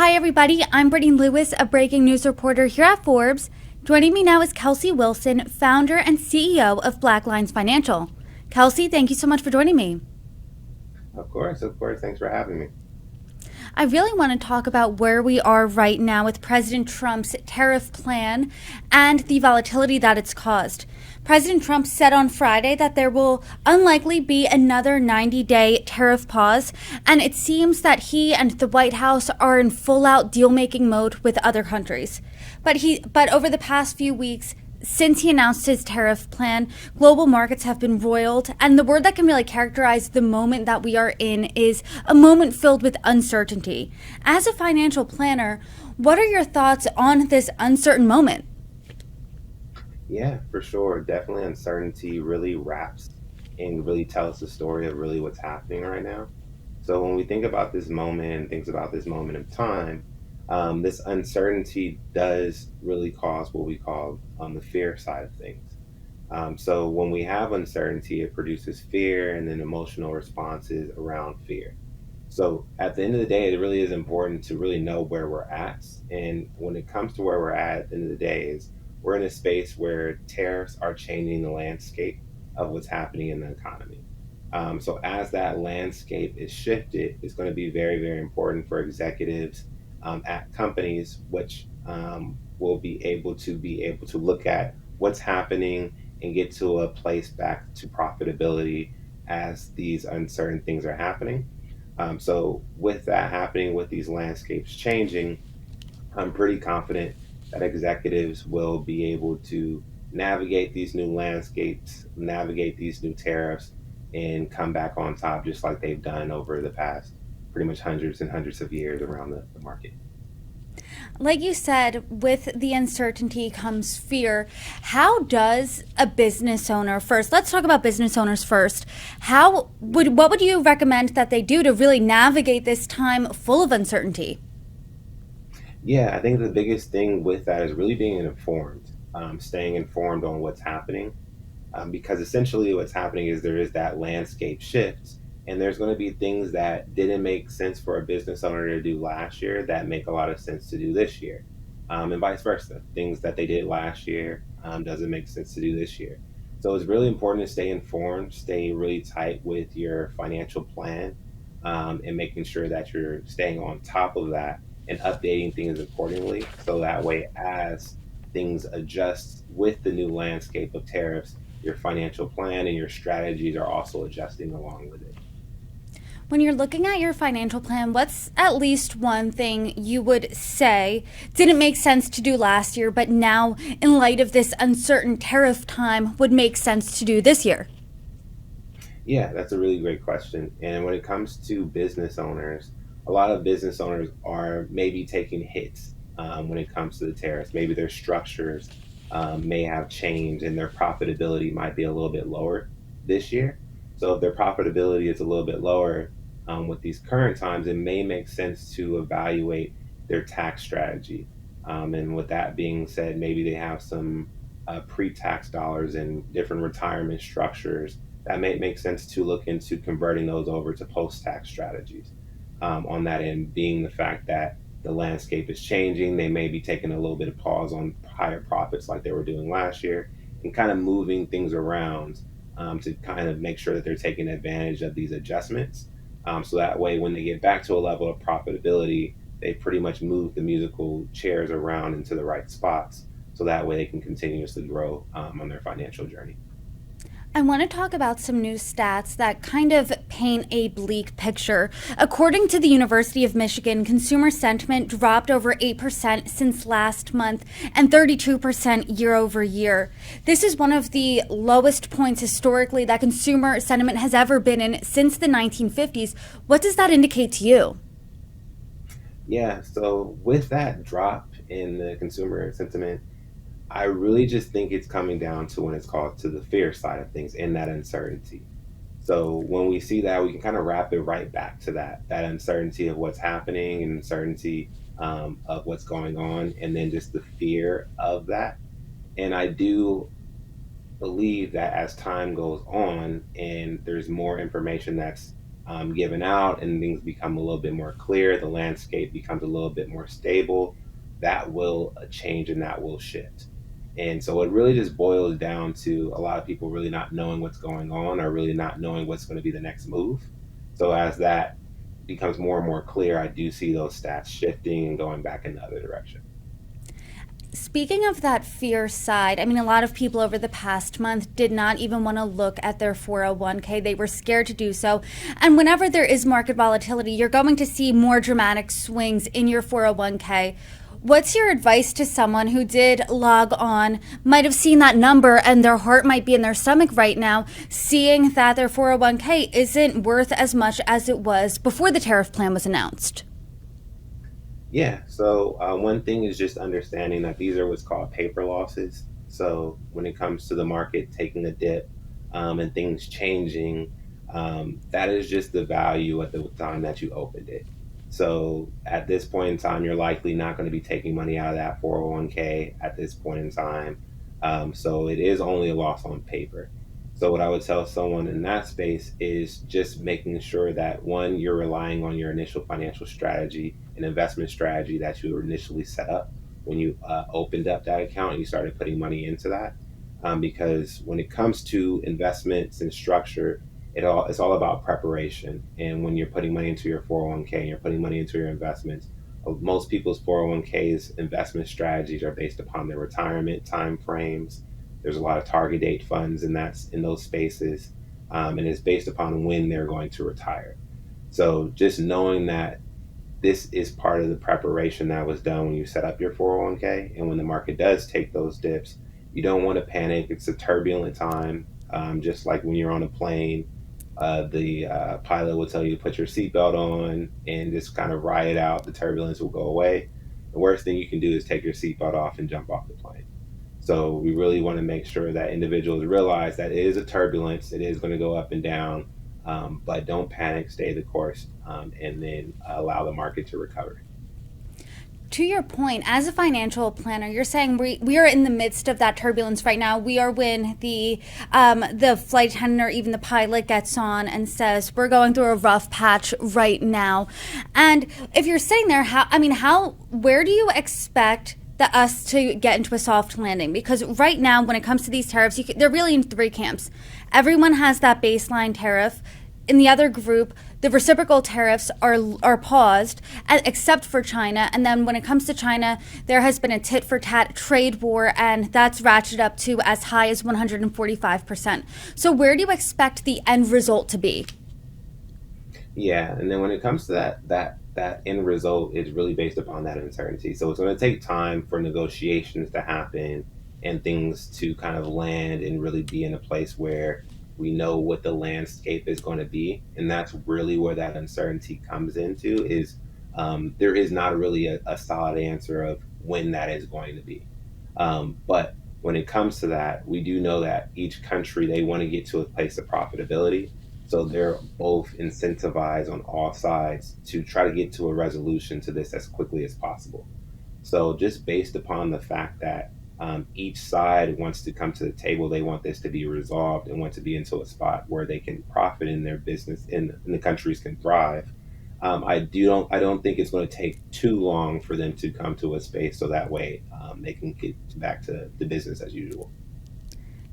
Hi, everybody. I'm Brittany Lewis, a breaking news reporter here at Forbes. Joining me now is Kelsey Wilson, founder and CEO of BlackLines Financial. Kelsey, thank you so much for joining me. Of course, of course. Thanks for having me. I really want to talk about where we are right now with President Trump's tariff plan and the volatility that it's caused. President Trump said on Friday that there will unlikely be another 90-day tariff pause, and it seems that he and the White House are in full-out deal-making mode with other countries. But over the past few weeks, since he announced his tariff plan, global markets have been roiled, and the word that can really characterize the moment that we are in is a moment filled with uncertainty. As a financial planner, what are your thoughts on this uncertain moment? Yeah, for sure. Definitely uncertainty really wraps and really tells the story of really what's happening right now. So when we think about this moment and thinks about this moment of time, this uncertainty does really cause what we call the fear side of things. So when we have uncertainty, it produces fear and then emotional responses around fear. So at the end of the day, it really is important to really know where we're at. And when it comes to where we're at the end of the day is we're in a space where tariffs are changing the landscape of what's happening in the economy. So as that landscape is shifted, it's going to be very, very important for executives at companies, which will be able to look at what's happening and get to a place back to profitability as these uncertain things are happening. So with that happening, with these landscapes changing, I'm pretty confident that executives will be able to navigate these new landscapes, navigate these new tariffs, and come back on top just like they've done over the past pretty much hundreds and hundreds of years around the market. Like you said, with the uncertainty comes fear. How does a business owner first, let's talk about business owners first. What would you recommend that they do to really navigate this time full of uncertainty? Yeah, I think the biggest thing with that is really being informed, staying informed on what's happening, because essentially what's happening is there is that landscape shift, and there's going to be things that didn't make sense for a business owner to do last year that make a lot of sense to do this year, and vice versa. Things that they did last year doesn't make sense to do this year. So it's really important to stay informed, stay really tight with your financial plan, and making sure that you're staying on top of that and updating things accordingly. So that way, as things adjust with the new landscape of tariffs, your financial plan and your strategies are also adjusting along with it. When you're looking at your financial plan, what's at least one thing you would say didn't make sense to do last year, but now, in light of this uncertain tariff time, would make sense to do this year? Yeah, that's a really great question. And when it comes to business owners, a lot of business owners are maybe taking hits when it comes to the tariffs. Maybe their structures may have changed and their profitability might be a little bit lower this year. So if their profitability is a little bit lower with these current times, it may make sense to evaluate their tax strategy. And with that being said, maybe they have some pre-tax dollars in different retirement structures that may make sense to look into converting those over to post-tax strategies. On that end, being the fact that the landscape is changing, they may be taking a little bit of pause on higher profits like they were doing last year and kind of moving things around to kind of make sure that they're taking advantage of these adjustments. So that way, when they get back to a level of profitability, they pretty much move the musical chairs around into the right spots. So that way they can continuously grow on their financial journey. I want to talk about some new stats that kind of paint a bleak picture. According to the University of Michigan, consumer sentiment dropped over 8% since last month and 32% year over year. This is one of the lowest points historically that consumer sentiment has ever been in since the 1950s. What does that indicate to you? Yeah, so with that drop in the consumer sentiment, I really just think it's coming down to when it's called to the fear side of things and that uncertainty. So when we see that, we can kind of wrap it right back to that uncertainty of what's happening and uncertainty of what's going on, and then just the fear of that. And I do believe that as time goes on and there's more information that's given out and things become a little bit more clear, the landscape becomes a little bit more stable, that will change and that will shift. And so it really just boils down to a lot of people really not knowing what's going on or really not knowing what's going to be the next move. So as that becomes more and more clear, I do see those stats shifting and going back in the other direction. Speaking of that fear side, I mean, a lot of people over the past month did not even want to look at their 401k. They were scared to do so. And whenever there is market volatility, you're going to see more dramatic swings in your 401k. What's your advice to someone who did log on, might have seen that number, and their heart might be in their stomach right now, seeing that their 401k isn't worth as much as it was before the tariff plan was announced? Yeah, so one thing is just understanding that these are what's called paper losses. So when it comes to the market taking a dip and things changing, that is just the value at the time that you opened it. So at this point in time, you're likely not going to be taking money out of that 401k at this point in time. So it is only a loss on paper. So what I would tell someone in that space is just making sure that one, you're relying on your initial financial strategy and investment strategy that you initially set up when you opened up that account and you started putting money into that. Because when it comes to investments and structure, it's all about preparation. And when you're putting money into your 401k and you're putting money into your investments, most people's 401ks investment strategies are based upon their retirement time frames. There's a lot of target date funds, and that's in those spaces, and it's based upon when they're going to retire. So just knowing that this is part of the preparation that was done when you set up your 401k, and when the market does take those dips, you don't want to panic. It's a turbulent time, just like when you're on a plane. The pilot will tell you to put your seatbelt on and just kind of ride it out. The turbulence will go away. The worst thing you can do is take your seatbelt off and jump off the plane. So we really want to make sure that individuals realize that it is a turbulence. It is going to go up and down, but don't panic. Stay the course, and then allow the market to recover. To your point, as a financial planner, you're saying we are in the midst of that turbulence right now. We are when the flight attendant or even the pilot gets on and says we're going through a rough patch right now. And if you're sitting there, where do you expect us to get into a soft landing? Because right now, when it comes to these tariffs, they're really in three camps. Everyone has that baseline tariff. In the other group, the reciprocal tariffs are paused, except for China. And then when it comes to China, there has been a tit for tat trade war, and that's ratcheted up to as high as 145%. So where do you expect the end result to be? Yeah, and then when it comes to that end result, it's really based upon that uncertainty. So it's going to take time for negotiations to happen and things to kind of land and really be in a place where we know what the landscape is going to be. And that's really where that uncertainty comes into is there is not really a solid answer of when that is going to be. But when it comes to that, we do know that each country, they want to get to a place of profitability. So they're both incentivized on all sides to try to get to a resolution to this as quickly as possible. So just based upon the fact that each side wants to come to the table, they want this to be resolved and want to be into a spot where they can profit in their business and the countries can thrive. I don't think it's going to take too long for them to come to a space so that way they can get back to the business as usual.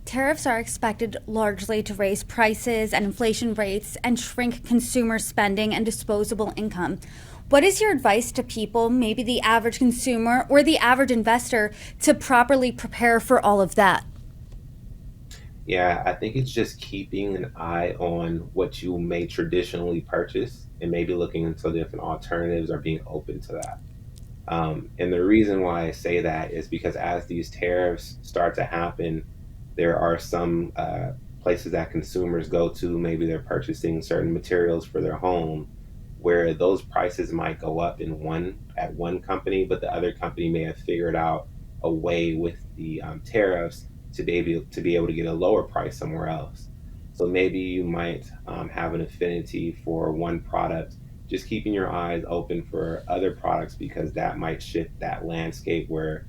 Tariffs are expected largely to raise prices and inflation rates and shrink consumer spending and disposable income. What is your advice to people, maybe the average consumer or the average investor, to properly prepare for all of that? Yeah, I think it's just keeping an eye on what you may traditionally purchase and maybe looking into different alternatives or being open to that. And the reason why I say that is because as these tariffs start to happen, there are some places that consumers go to. Maybe they're purchasing certain materials for their home, where those prices might go up at one company, but the other company may have figured out a way with the tariffs to be able to get a lower price somewhere else. So maybe you might have an affinity for one product, just keeping your eyes open for other products because that might shift that landscape where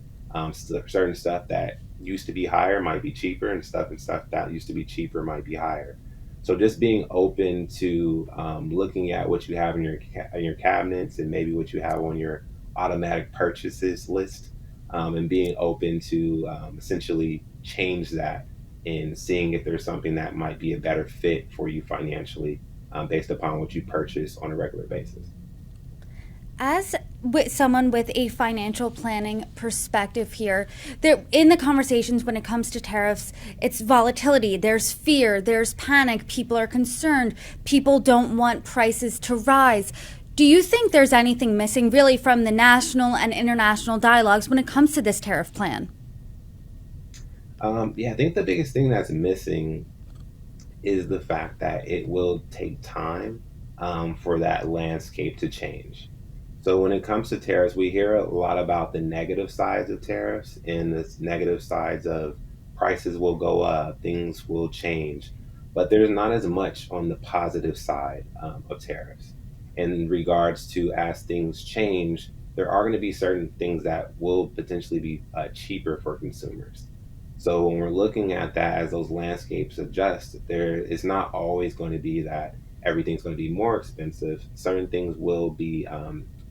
certain stuff that used to be higher might be cheaper and stuff that used to be cheaper might be higher. So just being open to looking at what you have in your cabinets and maybe what you have on your automatic purchases list, and being open to essentially change that and seeing if there's something that might be a better fit for you financially, based upon what you purchase on a regular basis. As with someone with a financial planning perspective here, there in the conversations when it comes to tariffs, it's volatility, there's fear, there's panic, people are concerned, people don't want prices to rise. Do you think there's anything missing really from the national and international dialogues when it comes to this tariff plan? Yeah, I think the biggest thing that's missing is the fact that it will take time for that landscape to change. So when it comes to tariffs, we hear a lot about the negative sides of tariffs and the negative sides of prices will go up, things will change, but there's not as much on the positive side of tariffs. In regards to as things change, there are going to be certain things that will potentially be cheaper for consumers. So when we're looking at that as those landscapes adjust, there it's not always going to be that everything's going to be more expensive. Certain things will be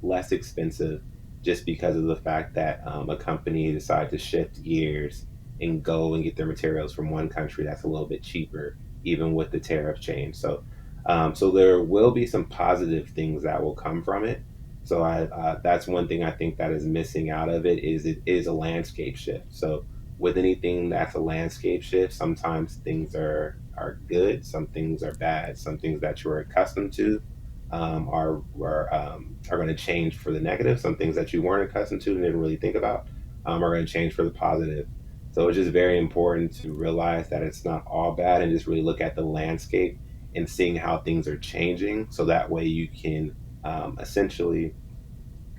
less expensive just because of the fact that a company decided to shift gears and go and get their materials from one country that's a little bit cheaper, even with the tariff change. So there will be some positive things that will come from it. So that's one thing I think that is missing out of it is a landscape shift. So with anything that's a landscape shift, sometimes things are good, some things are bad, some things that you're accustomed to are going to change for the negative. Some things that you weren't accustomed to and didn't really think about are going to change for the positive. So it's just very important to realize that it's not all bad and just really look at the landscape and seeing how things are changing. So that way you can essentially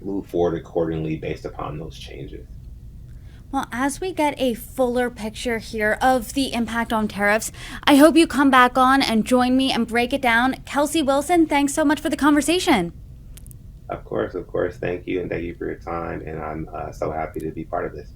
move forward accordingly based upon those changes. Well, as we get a fuller picture here of the impact on tariffs, I hope you come back on and join me and break it down. Kelsey Wilson, thanks so much for the conversation. Of course, of course. Thank you. And thank you for your time. And I'm so happy to be part of this.